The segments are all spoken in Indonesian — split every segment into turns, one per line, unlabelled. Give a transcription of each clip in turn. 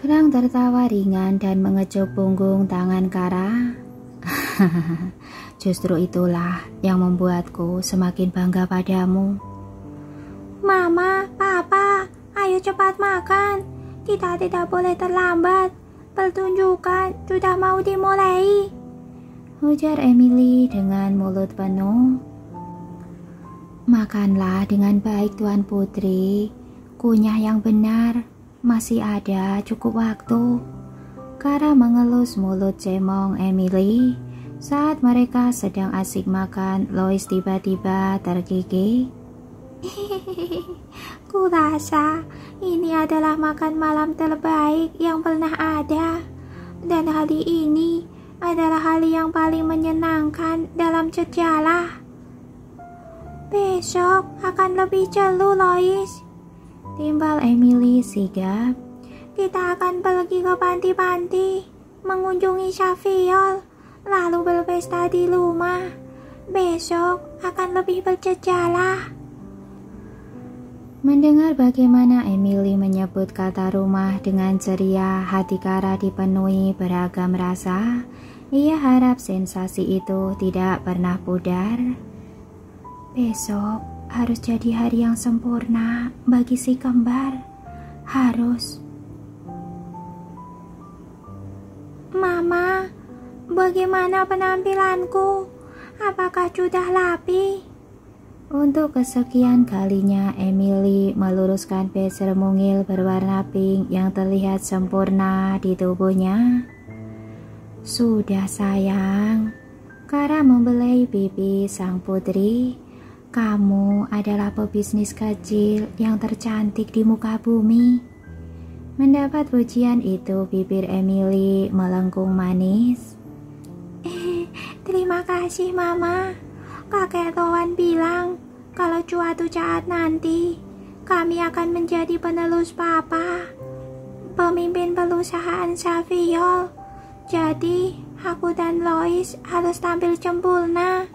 Frank tertawa ringan dan mengecup punggung tangan Kara. Justru itulah yang membuatku semakin bangga padamu.
Mama, Papa, ayo cepat makan. Kita tidak boleh terlambat. Pertunjukan sudah mau dimulai,
ujar Emily dengan mulut penuh. Makanlah dengan baik Tuan Putri. Kunyah yang benar, masih ada cukup waktu. Kara mengelus mulut cemong Emily. Saat mereka sedang asik makan, Lois tiba-tiba tergigit.
Kurasa ini adalah makan malam terbaik yang pernah ada. Dan hari ini adalah hari yang paling menyenangkan dalam sejarah. Besok akan lebih seru, Lois,
timbal Emily sigap.
Kita akan pergi ke panti-panti, mengunjungi Xavier, lalu berpesta di rumah. Besok akan lebih bersejarah.
Mendengar bagaimana Emily menyebut kata rumah dengan ceria, hati Kara dipenuhi beragam rasa. Ia harap sensasi itu tidak pernah pudar. Besok harus jadi hari yang sempurna bagi si kembar. Harus.
Mama, bagaimana penampilanku? Apakah sudah rapi?
Untuk kesekian kalinya Emily meluruskan bezel mungil berwarna pink yang terlihat sempurna di tubuhnya. Sudah sayang, Kara membelai pipi sang putri. Kamu adalah pebisnis kecil yang tercantik di muka bumi. Mendapat pujian itu, bibir Emily melengkung manis.
Terima kasih, Mama. Kakek Rowan bilang kalau suatu saat nanti kami akan menjadi penerus Papa, pemimpin perusahaan Xavier. Jadi aku dan Lois harus tampil sempurna.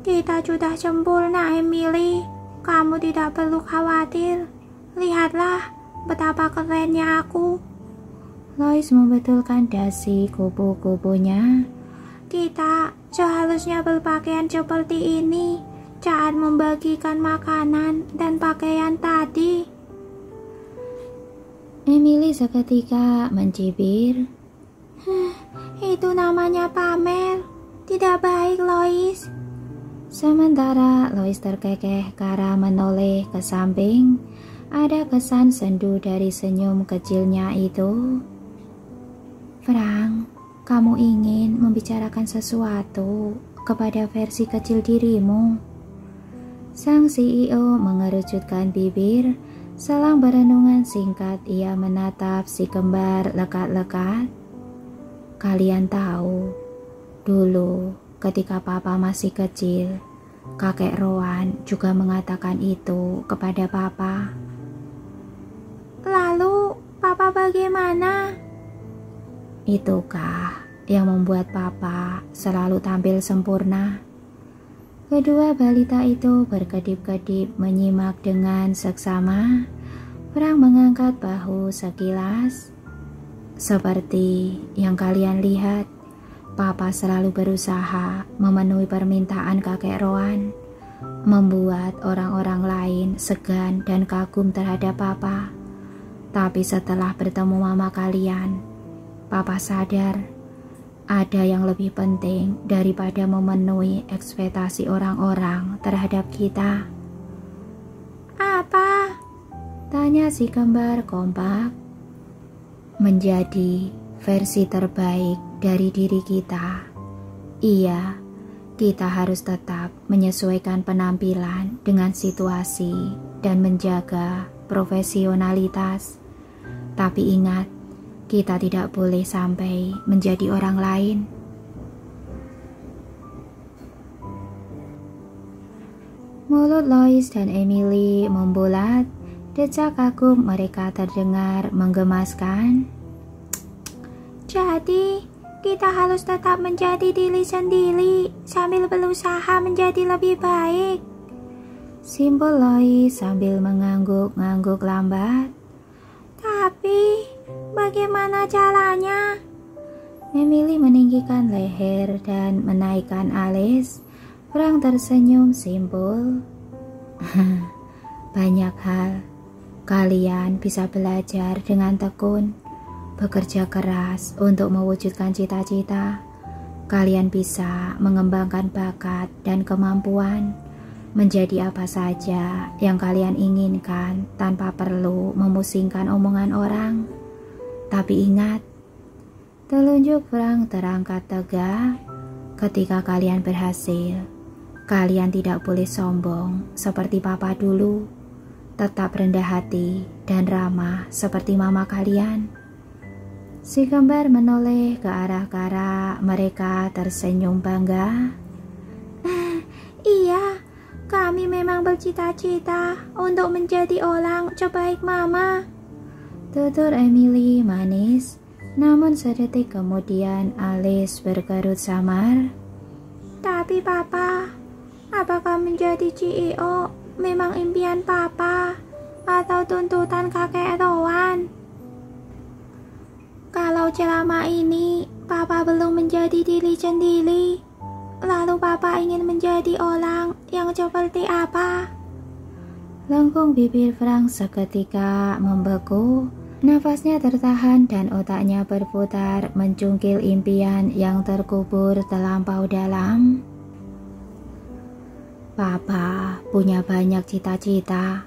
Kita sudah sempurna, Emily. Kamu tidak perlu khawatir. Lihatlah betapa kerennya aku.
Lois membetulkan dasi kupu-kupunya.
Kita seharusnya berpakaian seperti ini saat membagikan makanan dan pakaian tadi.
Emily seketika mencibir.
Itu namanya pamer. Tidak baik, Lois.
Sementara Lois terkekeh, Kara menoleh ke samping. Ada kesan sendu dari senyum kecilnya itu. Frank, kamu ingin membicarakan sesuatu kepada versi kecil dirimu. Sang CEO mengerucutkan bibir. Selang berenungan singkat, ia menatap si kembar lekat-lekat. Kalian tahu, dulu ketika Papa masih kecil, kakek Rowan juga mengatakan itu kepada Papa.
Lalu, Papa bagaimana?
Itukah yang membuat Papa selalu tampil sempurna? Kedua balita itu berkedip-kedip menyimak dengan seksama. Frank mengangkat bahu sekilas. Seperti yang kalian lihat, Papa selalu berusaha memenuhi permintaan kakek Rowan, membuat orang-orang lain segan dan kagum terhadap Papa. Tapi setelah bertemu mama kalian, Papa sadar ada yang lebih penting daripada memenuhi ekspektasi orang-orang terhadap kita.
Apa?
Tanya si kembar kompak. Menjadi versi terbaik dari diri kita. Iya, kita harus tetap menyesuaikan penampilan dengan situasi dan menjaga profesionalitas. Tapi ingat, kita tidak boleh sampai menjadi orang lain. Mulut Lois dan Emily membulat. Decak kagum mereka terdengar menggemaskan.
Jadi, kita harus tetap menjadi diri sendiri sambil berusaha menjadi lebih baik.
Simpul Lois sambil mengangguk-ngangguk lambat.
Tapi, bagaimana caranya?
Emily meninggikan leher dan menaikkan alis. Frank tersenyum simpul. Banyak hal. Kalian bisa belajar dengan tekun, bekerja keras untuk mewujudkan cita-cita. Kalian bisa mengembangkan bakat dan kemampuan, menjadi apa saja yang kalian inginkan tanpa perlu memusingkan omongan orang. Tapi ingat, telunjuk Frank terangkat tegak. Ketika kalian berhasil, kalian tidak boleh sombong seperti papa dulu. Tetap rendah hati dan ramah seperti mama kalian. Si kembar menoleh ke arah Kara. Mereka tersenyum bangga.
Iya, kami memang bercita-cita untuk menjadi orang sebaik mama.
Tutur Emily manis, namun sedetik kemudian alis berkerut samar.
Tapi papa, apakah menjadi CEO memang impian papa atau tuntutan kakek Rowan? Kalau selama ini papa belum menjadi diri sendiri, lalu papa ingin menjadi orang yang seperti apa?
Lengkung bibir Frank seketika membeku. Nafasnya tertahan dan otaknya berputar mencungkil impian yang terkubur terlampau dalam. Papa punya banyak cita-cita.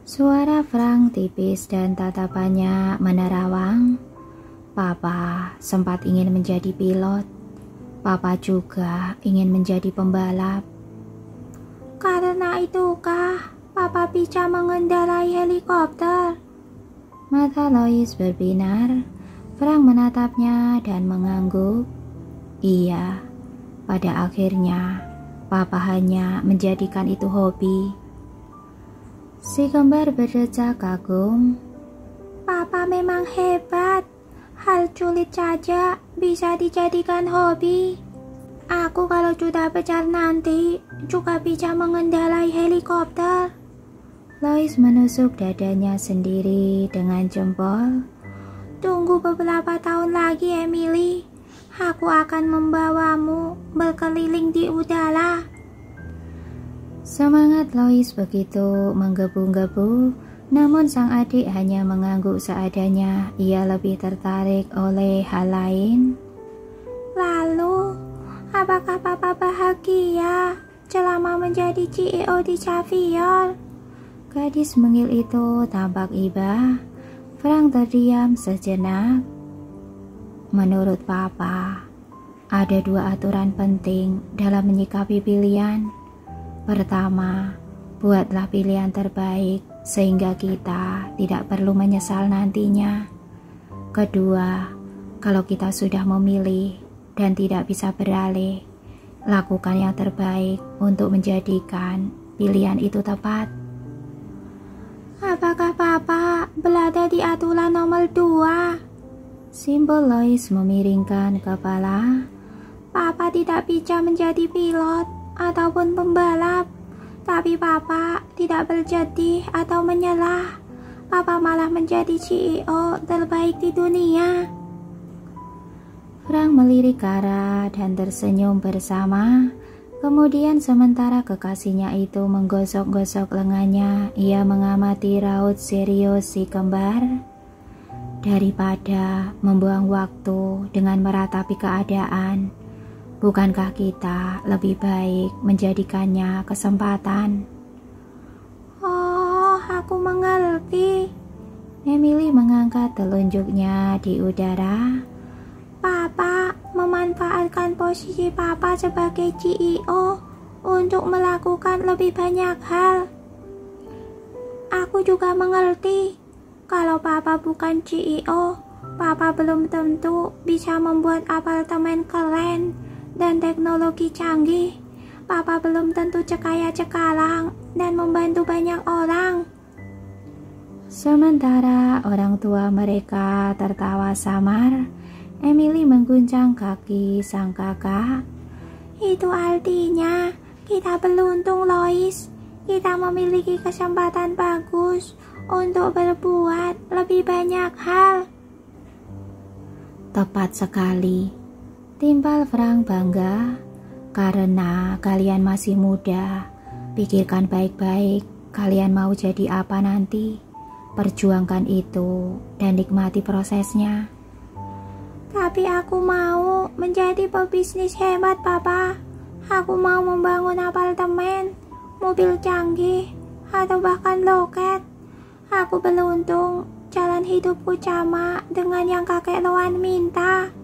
Suara Frank tipis dan tatapannya menerawang. Papa sempat ingin menjadi pilot. Papa juga ingin menjadi pembalap.
Karena itukah papa bisa mengendarai helikopter?
Mata Lois berbinar. Frank menatapnya dan mengangguk. Iya, pada akhirnya papa hanya menjadikan itu hobi. Si kembar berdecak kagum.
Papa memang hebat. Hal sulit saja bisa dijadikan hobi. Aku kalau sudah besar nanti juga bisa mengendarai helikopter.
Lois menusuk dadanya sendiri dengan jempol.
Tunggu beberapa tahun lagi, Emily. Aku akan membawamu berkeliling di udara.
Semangat Lois begitu menggebu-gebu, namun sang adik hanya mengangguk seadanya. Ia lebih tertarik oleh hal lain.
Lalu, apakah papa bahagia selama menjadi CEO di Xavier?
Gadis mengil itu tampak iba. Frank terdiam sejenak. Menurut papa, ada dua aturan penting dalam menyikapi pilihan. Pertama, buatlah pilihan terbaik sehingga kita tidak perlu menyesal nantinya. Kedua, kalau kita sudah memilih dan tidak bisa beralih, lakukan yang terbaik untuk menjadikan pilihan itu tepat.
Apakah papa berada di aturan nomor 2?
Simpul Lois memiringkan kepala.
Papa tidak bisa menjadi pilot ataupun pembalap, tapi papa tidak bersedih atau menyerah. Papa malah menjadi CEO terbaik di dunia.
Frank melirik Kara dan tersenyum bersama. Kemudian sementara kekasihnya itu menggosok-gosok lengannya, ia mengamati raut serius si kembar. Daripada membuang waktu dengan meratapi keadaan, bukankah kita lebih baik menjadikannya kesempatan?
Oh, aku mengerti.
Emily mengangkat telunjuknya di udara.
Papa memanfaatkan posisi papa sebagai CEO untuk melakukan lebih banyak hal. Aku juga mengerti. Kalau papa bukan CEO, papa belum tentu bisa membuat apartemen keren dan teknologi canggih. Papa belum tentu sekaya sekarang dan membantu banyak orang.
Sementara orang tua mereka tertawa samar, Emily mengguncang kaki sang kakak.
Itu artinya kita beruntung, Lois. Kita memiliki kesempatan bagus untuk berbuat lebih banyak hal.
Tepat sekali, timpal Frank bangga. Karena kalian masih muda, pikirkan baik-baik kalian mau jadi apa nanti. Perjuangkan itu dan nikmati prosesnya.
Tapi aku mau menjadi pebisnis hebat, Papa. Aku mau membangun apartemen, mobil canggih, atau bahkan loket. Aku beruntung, jalan hidupku sama dengan yang kakek Loan minta.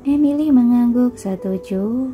Emily mengangguk setuju.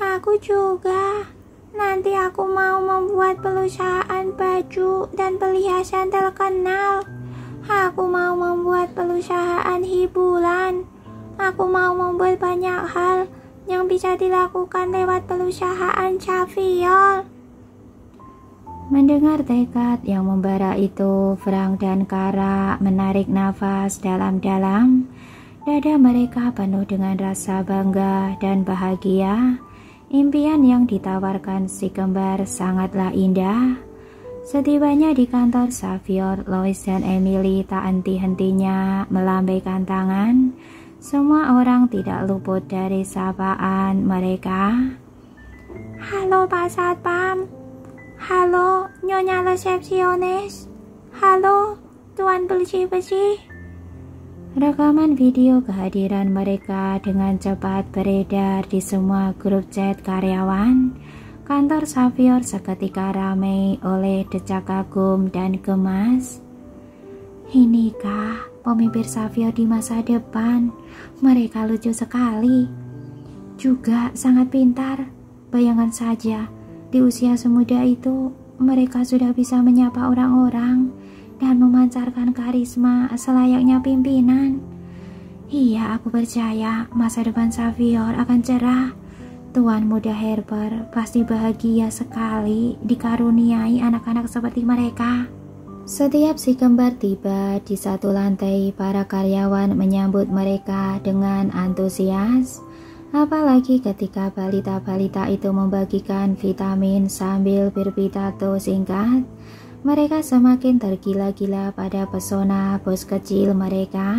Aku juga. Nanti aku mau membuat perusahaan baju dan perhiasan terkenal. Aku mau membuat perusahaan hiburan. Aku mau membuat banyak hal yang bisa dilakukan lewat perusahaan Xavier.
Mendengar tekad yang membara itu, Frank dan Kara menarik nafas dalam-dalam. Dada mereka penuh dengan rasa bangga dan bahagia. Impian yang ditawarkan si kembar sangatlah indah. Setibanya di kantor Xavier, Lois dan Emily tak henti-hentinya melambaikan tangan. Semua orang tidak luput dari sapaan mereka.
Halo Pak Satpam. Halo Nyonya resepsionis. Halo Tuan bersih-bersih.
Rekaman video kehadiran mereka dengan cepat beredar di semua grup chat karyawan. Kantor Xavier seketika ramai oleh decak kagum dan gemas. Inikah pemimpin Xavier di masa depan? Mereka lucu sekali. Juga sangat pintar. Bayangkan saja, di usia semuda itu, mereka sudah bisa menyapa orang-orang dan memancarkan karisma selayaknya pimpinan. Iya, aku percaya masa depan Xavier akan cerah. Tuan muda Harper pasti bahagia sekali dikaruniai anak-anak seperti mereka. Setiap si kembar tiba di satu lantai, para karyawan menyambut mereka dengan antusias. Apalagi ketika balita-balita itu membagikan vitamin sambil berpidato singkat. Mereka semakin tergila-gila pada pesona bos kecil mereka.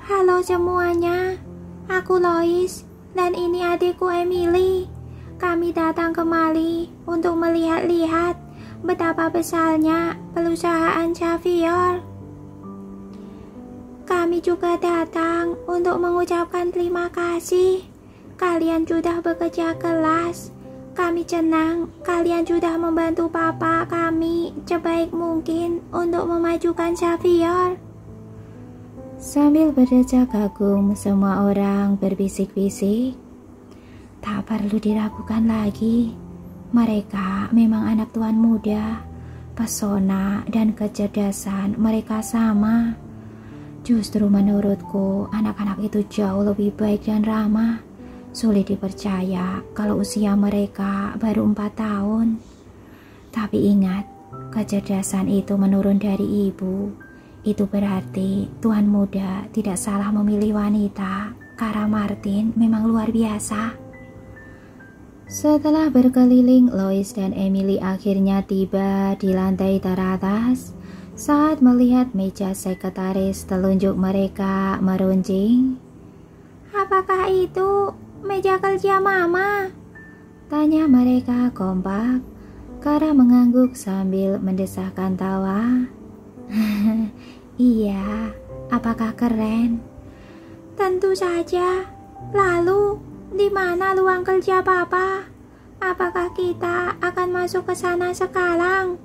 Halo semuanya, aku Lois dan ini adikku Emily. Kami datang kemari untuk melihat-lihat betapa besarnya perusahaan Xavier. Kami juga datang untuk mengucapkan terima kasih. Kalian sudah bekerja keras. Kami senang kalian sudah membantu papa kami sebaik mungkin untuk memajukan Xavier.
Sambil berdecak kagum, semua orang berbisik-bisik. Tak perlu diragukan lagi. Mereka memang anak tuan muda. Pesona dan kecerdasan mereka sama. Justru menurutku anak-anak itu jauh lebih baik dan ramah. Sulit dipercaya kalau usia mereka baru 4 tahun. Tapi ingat, kecerdasan itu menurun dari ibu. Itu berarti tuan muda tidak salah memilih wanita. Kara Martin memang luar biasa. Setelah berkeliling, Lois dan Emily akhirnya tiba di lantai teratas. Saat melihat meja sekretaris, telunjuk mereka meruncing.
Apakah itu meja kerja Mama?
Tanya mereka kompak. Kara mengangguk sambil mendesahkan tawa. Iya, apakah keren?
Tentu saja. Lalu, di mana ruang kerja Papa? Apakah kita akan masuk ke sana sekarang?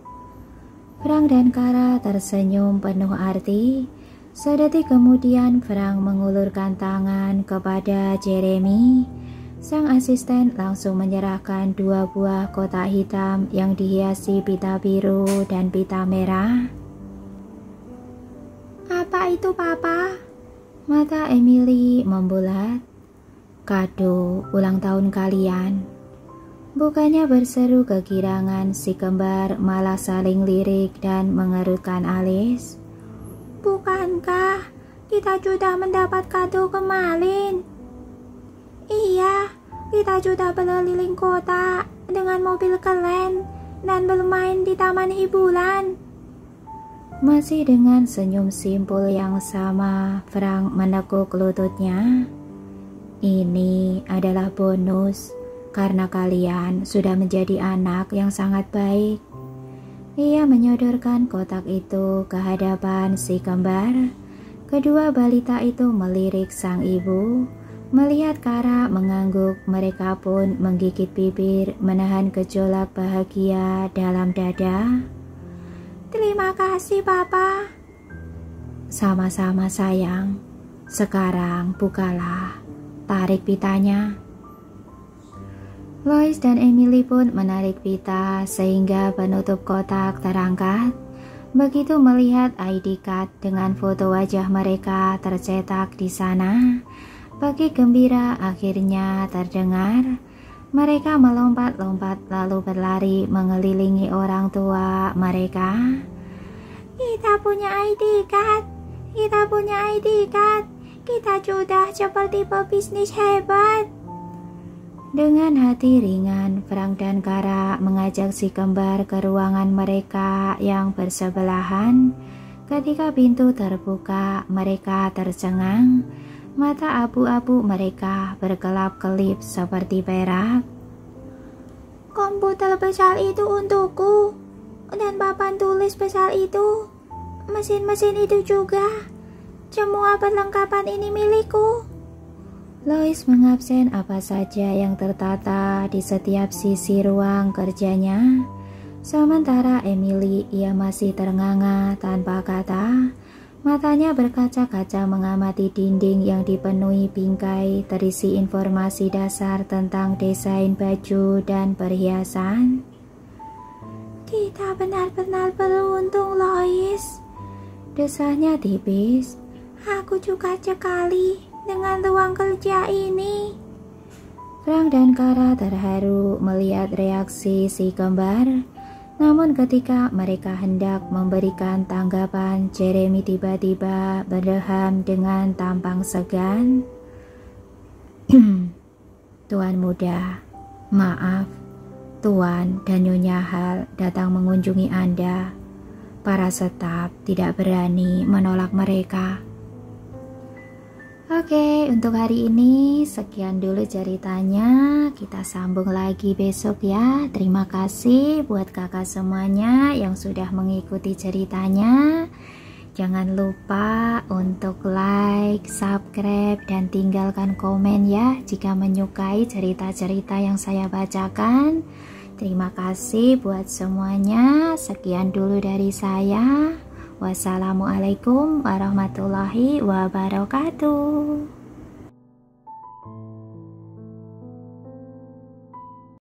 Frank dan Kara tersenyum penuh arti. Sedetik kemudian Frank mengulurkan tangan kepada Jeremy. Sang asisten langsung menyerahkan 2 buah kotak hitam yang dihiasi pita biru dan pita merah.
Apa itu Papa?
Mata Emily membulat. Kado ulang tahun kalian. Bukannya berseru kegirangan, si kembar malah saling lirik dan mengerutkan alis.
Bukankah kita sudah mendapat kado kemarin? Iya, kita sudah berkeliling kota dengan mobil keren dan bermain di taman hiburan.
Masih dengan senyum simpul yang sama, Frank menekuk lututnya. Ini adalah bonus karena kalian sudah menjadi anak yang sangat baik. Ia menyodorkan kotak itu ke hadapan si kembar. Kedua balita itu melirik sang ibu. Melihat Kara mengangguk, mereka pun menggigit bibir, menahan gejolak bahagia dalam dada.
Terima kasih, Papa.
Sama-sama sayang. Sekarang bukalah. Tarik pitanya. Lois dan Emily pun menarik pita sehingga penutup kotak terangkat. Begitu melihat ID card dengan foto wajah mereka tercetak di sana, bagi gembira akhirnya terdengar. Mereka melompat-lompat lalu berlari mengelilingi orang tua mereka.
Kita punya ID card. Kita punya ID card. Kita sudah seperti pebisnis hebat.
Dengan hati ringan, Frank dan Kara mengajak si kembar ke ruangan mereka yang bersebelahan. Ketika pintu terbuka, mereka tercengang. Mata abu-abu mereka berkelap-kelip seperti perak.
Komputer besar itu untukku. Dan papan tulis besar itu. Mesin-mesin itu juga. Semua perlengkapan ini milikku.
Lois mengabsen apa saja yang tertata di setiap sisi ruang kerjanya. Sementara Emily, ia masih ternganga tanpa kata. Matanya berkaca-kaca mengamati dinding yang dipenuhi bingkai terisi informasi dasar tentang desain baju dan perhiasan.
Kita benar-benar beruntung, Lois.
Desahnya tipis.
Aku juga sekali dengan ruang kerja ini.
Frank dan Kara terharu melihat reaksi si kembar. Namun ketika mereka hendak memberikan tanggapan, Jeremy tiba-tiba berdeham dengan tampang segan. Tuan muda, maaf, Tuan dan Nyonya Hal datang mengunjungi Anda. Para staf tidak berani menolak mereka. Oke, untuk hari ini sekian dulu ceritanya. Kita sambung lagi besok ya. Terima kasih buat kakak semuanya yang sudah mengikuti ceritanya. Jangan lupa untuk like, subscribe, dan tinggalkan komen ya jika menyukai cerita-cerita yang saya bacakan. Terima kasih buat semuanya. Sekian dulu dari saya. Wassalamualaikum warahmatullahi wabarakatuh.